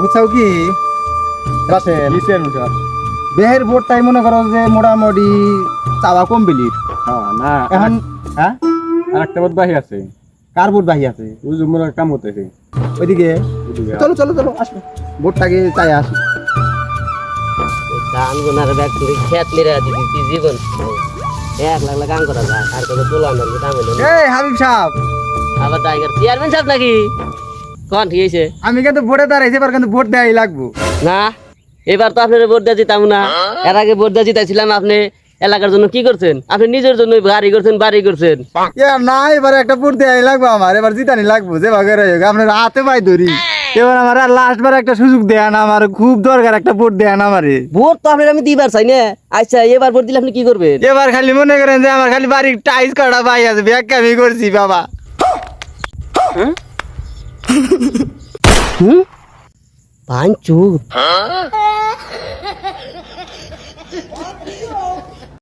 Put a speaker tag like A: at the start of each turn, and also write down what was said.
A: বুঝছাও কি রাসেল
B: কিসের মুখা?
A: বেহের ভোটটাই মনে করো যে মোটামুটি চাওয়া কমপ্লিট
B: হ্যাঁ না
A: এখন হ্যাঁ
B: আর একটা বোধ বাহি আছে।
A: কার ভোট বাহি আছে
B: ওই যে মোরা কাম করতেছে
A: ওইদিকে
B: ওইদিকে।
A: চলো চলো চলো আসো ভোটটাকে চাই আসি
C: ধান গোনার ব্যাগ খেত নিয়ে দিবি জীবন 1 লাখ কাম করা যায় আর কোনো তোলার কাম হলো না
A: এই হাবিব সাহেব
C: আবার টাইগার চেয়ারম্যান সাহেব নাকি কোন ঠিক আছে
A: আমি কিন্তু ভোটে দাঁড়াইছি এবার কিন্তু ভোট দেওয়াই লাগবো
C: না এবার তো আপনার ভোট দিয়ে দিতাম না এর আগে ভোট দিয়ে জিতাইছিলাম আপনি এলাকার জন্য কি করছেন আপনি নিজের জন্য বাড়ি করছেন
A: না এবার একটা ভোট দেওয়াই লাগবো আমার এবার জিতানি লাগবো যে ভাগে রয়েছে আপনার হাতে পাই ধরি এবার আমার লাস্ট বার একটা সুযোগ দেন আমার খুব দরকার একটা ভোট দেন আমারে
C: ভোট তো আপনার আমি দিবার চাই না আচ্ছা এবার ভোট দিলে আপনি কি করবেন
A: এবার খালি মনে করেন যে আমার খালি বাড়ির টাইস কাটা পাই আছে ব্যাগ কামি করছি বাবা
C: পাঁচুর